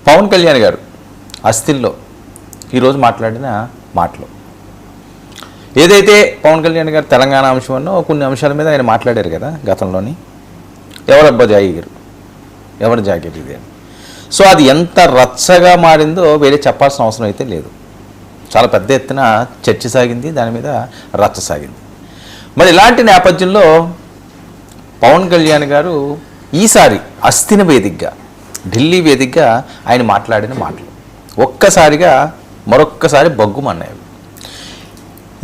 పవన్ కళ్యాణ్ గారు అస్థిల్లో ఈరోజు మాట్లాడిన మాటలు ఏదైతే పవన్ కళ్యాణ్ గారు తెలంగాణ అంశమన్నో కొన్ని అంశాల మీద ఆయన మాట్లాడారు కదా గతంలోని, ఎవరబ్బా జాగీర్, ఎవరు జాగీర్ ఇది అని. సో అది ఎంత రచ్చగా మారిందో వేరే చెప్పాల్సిన అవసరం అయితే లేదు. చాలా పెద్ద ఎత్తున చర్చ సాగింది, దాని మీద రచ్చ సాగింది. మరి ఇలాంటి నేపథ్యంలో పవన్ కళ్యాణ్ గారు ఈసారి అస్థిన వేదికగా, ఢిల్లీ వేదికగా ఆయన మాట్లాడిన మాటలు ఒక్కసారిగా మరొక్కసారి బగ్గుమన్నాయి.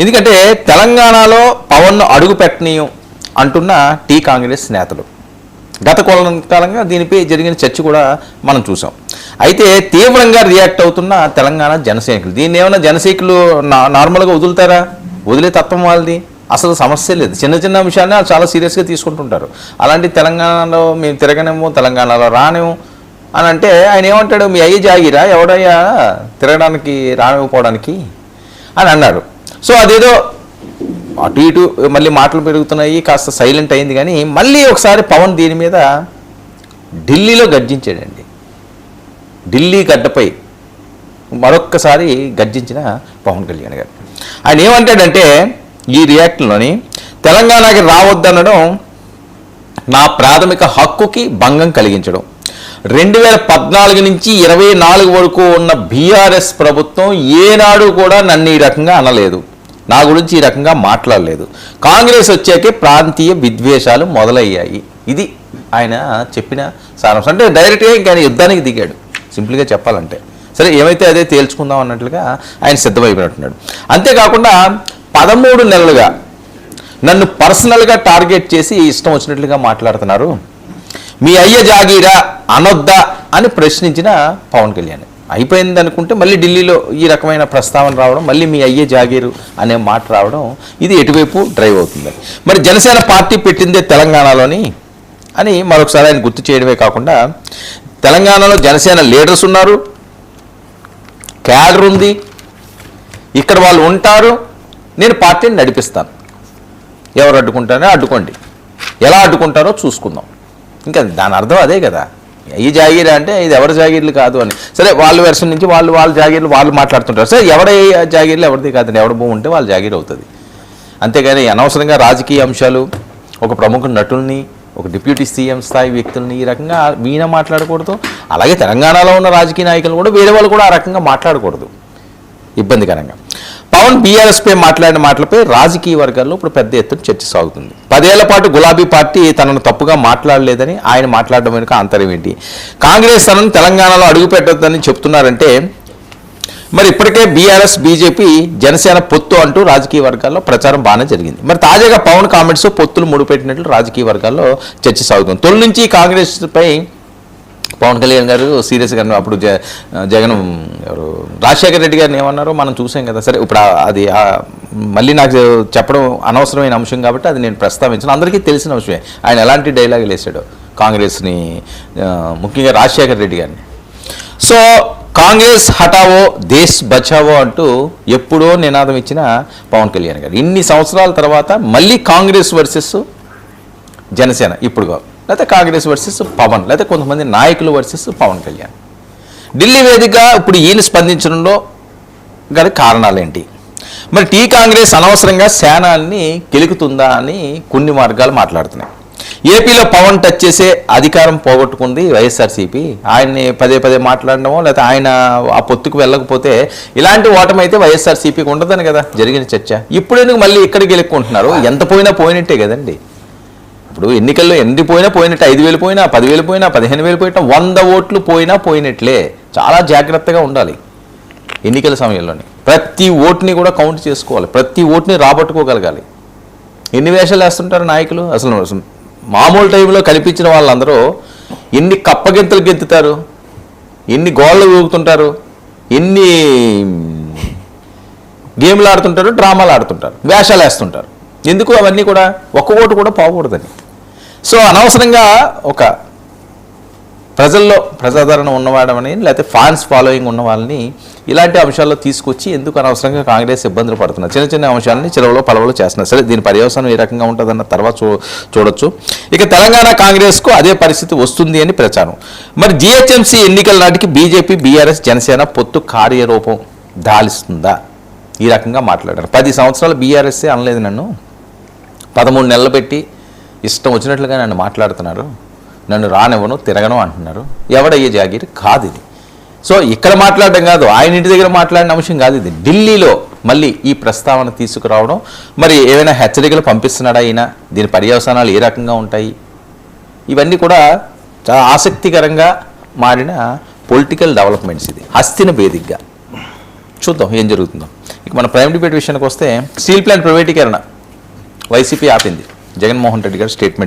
ఎందుకంటే తెలంగాణలో పవన్ను అడుగు పెట్టనీయం అంటున్న టీ కాంగ్రెస్ నేతలు గత కొంతకాలంగా దీనిపై జరిగిన చర్చ కూడా మనం చూసాం. అయితే తీవ్రంగా రియాక్ట్ అవుతున్న తెలంగాణ జనసైనికులు, దీన్ని ఏమైనా జనసైనికులు నార్మల్గా వదులుతారా? వదిలే తత్వం వాళ్ళది అసలు సమస్య లేదు. చిన్న చిన్న విషయాన్ని వాళ్ళు చాలా సీరియస్గా తీసుకుంటుంటారు. అలాంటి తెలంగాణలో మేము తిరగనేమో, తెలంగాణలో రానేమో అని అంటే ఆయన ఏమంటాడు, మీ అయ్యి జాగిరా ఎవడయ్యా తిరగడానికి రానివ్వకపోవడానికి అని అన్నారు. సో అదేదో అటు ఇటు మళ్ళీ మాటలు పెరుగుతున్నాయి, కాస్త సైలెంట్ అయింది. కానీ మళ్ళీ ఒకసారి పవన్ దీని మీద ఢిల్లీలో గర్జించాడండి. ఢిల్లీ గడ్డపై మరొక్కసారి గర్జించిన పవన్ కళ్యాణ్ గారు ఆయన ఏమంటాడంటే ఈ రియాక్ట్లోని, తెలంగాణకి రావద్దనడం నా ప్రాథమిక హక్కుకి భంగం కలిగించడం. 2014 నుంచి 24 వరకు ఉన్న బీఆర్ఎస్ ప్రభుత్వం ఏనాడు కూడా నన్ను ఈ రకంగా అనలేదు, నా గురించి ఈ రకంగా మాట్లాడలేదు. కాంగ్రెస్ వచ్చాకే ప్రాంతీయ విద్వేషాలు మొదలయ్యాయి. ఇది ఆయన చెప్పిన సారాంశం. అంటే డైరెక్ట్గా ఇంకా ఆయన యుద్ధానికి దిగాడు, సింపుల్గా చెప్పాలంటే. సరే ఏమైతే అదే తేల్చుకుందాం అన్నట్లుగా ఆయన సిద్ధమైపోయినట్టున్నాడు. అంతేకాకుండా 13 నెలలుగా నన్ను పర్సనల్గా టార్గెట్ చేసి ఇష్టం వచ్చినట్లుగా మాట్లాడుతున్నారు, మీ అయ్య జాగీరా అనొద్దా అని ప్రశ్నించిన పవన్ కళ్యాణ్. అయిపోయింది అనుకుంటే మళ్ళీ ఢిల్లీలో ఈ రకమైన ప్రస్తావన రావడం, మళ్ళీ మీ అయ్యే జాగీరు అనే మాట రావడం, ఇది ఎటువైపు డ్రైవ్ అవుతుంది. మరి జనసేన పార్టీ పెట్టిందే తెలంగాణలోని అని మరొకసారి ఆయన గుర్తు చేయడమే కాకుండా, తెలంగాణలో జనసేన లీడర్స్ ఉన్నారు, క్యాడర్ ఉంది, ఇక్కడ వాళ్ళు ఉంటారు, నేను పార్టీని నడిపిస్తాను, ఎవరు అడ్డుకుంటారో అడ్డుకోండి, ఎలా అడ్డుకుంటారో చూసుకుందాం. ఇంకా దాని అర్థం అదే కదా, ఈ జాగీర్ అంటే ఇది ఎవరి జాగీర్లు కాదు అని. సరే వాళ్ళ వెర్షన్ నుంచి వాళ్ళ జాగీర్లు వాళ్ళు మాట్లాడుతుంటారు. సరే ఎవరి జాగీర్లు ఎవరిది కాదండి, ఎవరి భూమి ఉంటే వాళ్ళ జాగీర్ అవుతుంది. అంతేగాని అనవసరంగా రాజకీయ అంశాలు, ఒక ప్రముఖ నటుల్ని, ఒక డిప్యూటీ సీఎం స్థాయి వ్యక్తుల్ని ఈ రకంగా వీణ మాట్లాడకూడదు. అలాగే తెలంగాణలో ఉన్న రాజకీయ నాయకులు కూడా వేరే వాళ్ళు కూడా ఆ రకంగా మాట్లాడకూడదు, ఇబ్బందికరంగా. పవన్ బీఆర్ఎస్పై మాట్లాడిన మాటలపై రాజకీయ వర్గాల్లో ఇప్పుడు పెద్ద ఎత్తున చర్చ సాగుతుంది. 10 ఏళ్ల పాటు గులాబీ పార్టీ తనను తప్పుగా మాట్లాడలేదని ఆయన మాట్లాడడం వెనుక అంతరం ఏంటి? కాంగ్రెస్ తనను తెలంగాణలో అడుగుపెట్టొద్దని చెప్తున్నారంటే మరి ఇప్పటికే బీఆర్ఎస్, బీజేపీ, జనసేన పొత్తు అంటూ రాజకీయ వర్గాల్లో ప్రచారం బాగానే జరిగింది. మరి తాజాగా పవన్ కామెంట్స్ పొత్తులు ముడిపెట్టినట్లు రాజకీయ వర్గాల్లో చర్చ సాగుతుంది. తొలి నుంచి కాంగ్రెస్పై పవన్ కళ్యాణ్ గారు సీరియస్గా, అప్పుడు జగన్ ఎవరు రాజశేఖర రెడ్డి గారిని ఏమన్నారో మనం చూసాం కదా. సరే ఇప్పుడు అది మళ్ళీ నాకు చెప్పడం అనవసరమైన అంశం కాబట్టి అది నేను ప్రస్తావించను, అందరికీ తెలిసిన అంశమే. ఆయన ఎలాంటి డైలాగులు వేసాడో కాంగ్రెస్ని, ముఖ్యంగా రాజశేఖర రెడ్డి గారిని. సో కాంగ్రెస్ హటావో దేశ్ బచావో అంటూ ఎప్పుడో నినాదం ఇచ్చిన పవన్ కళ్యాణ్ గారు ఇన్ని సంవత్సరాల తర్వాత మళ్ళీ కాంగ్రెస్ వర్సెస్ జనసేన, ఇప్పుడు లేకపోతే కాంగ్రెస్ వర్సెస్ పవన్, లేకపోతే కొంతమంది నాయకులు వర్సెస్ పవన్ కళ్యాణ్. ఢిల్లీ వేదికగా ఇప్పుడు ఈయన స్పందించడంలో గల కారణాలేంటి? మరి టీ కాంగ్రెస్ అనవసరంగా సేనాన్ని గెలుకుతుందా అని కొన్ని వర్గాలు మాట్లాడుతున్నాయి. ఏపీలో పవన్ టచ్ చేసే అధికారం పోగొట్టుకుంది వైఎస్ఆర్సీపీ. ఆయన్ని పదే పదే మాట్లాడడమో లేకపోతే ఆయన ఆ పొత్తుకు వెళ్ళకపోతే ఇలాంటి ఓటమి అయితే వైఎస్ఆర్సీపీకి ఉండదని కదా జరిగిన చర్చ. ఇప్పుడు ఎందుకు మళ్ళీ ఇక్కడ గెలుక్కుంటున్నారు? ఎంత పోయినా పోయినట్టే కదండి. ఇప్పుడు ఎన్నికల్లో ఎన్ని పోయినా పోయినట్టు, 5,000 పోయినా, 10,000 పోయినా, 15,000 పోయినా, 100 ఓట్లు పోయినా పోయినట్లే. చాలా జాగ్రత్తగా ఉండాలి ఎన్నికల సమయంలోనే. ప్రతి ఓటుని కూడా కౌంట్ చేసుకోవాలి, ప్రతి ఓటుని రాబట్టుకోగలగాలి. ఎన్ని వేషాలు వేస్తుంటారు నాయకులు, అసలు మామూలు టైంలో కనిపించిన వాళ్ళందరూ ఎన్ని కప్పగింతలు గెంతుతారు, ఎన్ని గోళ్ళు ఊగుతుంటారు, ఎన్ని గేమ్లు ఆడుతుంటారు, డ్రామాలు ఆడుతుంటారు, వేషాలు వేస్తుంటారు. ఎందుకు? అవన్నీ కూడా ఒక్క ఓటు కూడా పోకూడదని. సో అనవసరంగా ఒక ప్రజల్లో ప్రజాదరణ ఉన్నవాడమని లేకపోతే ఫ్యాన్స్ ఫాలోయింగ్ ఉన్న వాళ్ళని ఇలాంటి అంశాల్లో తీసుకొచ్చి ఎందుకు అనవసరంగా కాంగ్రెస్ ఇబ్బందులు పడుతున్నారు. చిన్న చిన్న అంశాలని చిలవలో పలవలో చేస్తున్నారు. సరే, దీని పర్యవసానం ఏ రకంగా ఉంటుందన్న తర్వాత చూడొచ్చు. ఇక తెలంగాణ కాంగ్రెస్కు అదే పరిస్థితి వస్తుంది అని ప్రచారం. మరి జిహెచ్ఎంసీ ఎన్నికల నాటికి బీజేపీ, బీఆర్ఎస్, జనసేన పొత్తు కార్యరూపం దాలిస్తుందా? ఈ రకంగా మాట్లాడారు. 10 సంవత్సరాలు బీఆర్ఎస్ఏ అనలేదు నన్ను, 13 నెలలు పెట్టి ఇష్టం వచ్చినట్లుగా నన్ను మాట్లాడుతున్నారు, నన్ను రానివ్వను తిరగను అంటున్నారు. ఎవడయ్యే జాగీర్ కాదు ఇది. సో ఇక్కడ మాట్లాడడం కాదు, ఆయన ఇంటి దగ్గర మాట్లాడిన అంశం కాదు ఇది. ఢిల్లీలో మళ్ళీ ఈ ప్రస్తావన తీసుకురావడం, మరి ఏమైనా హెచ్చరికలు పంపిస్తున్నాడా ఈయన, దీని పర్యవసానాలు ఏ రకంగా ఉంటాయి, ఇవన్నీ కూడా చాలా ఆసక్తికరంగా మారిన పొలిటికల్ డెవలప్మెంట్స్. ఇది హస్తిన వేదికగా చూద్దాం ఏం జరుగుతుందో. ఇక మన ప్రైమ్ డిబేట్ విషయానికి వస్తే, స్టీల్ ప్లాంట్ ప్రైవేటీకరణ వైసీపీ ఆపింది. జగన్మోహన్ రెడ్డి గారు స్టేట్మెంట్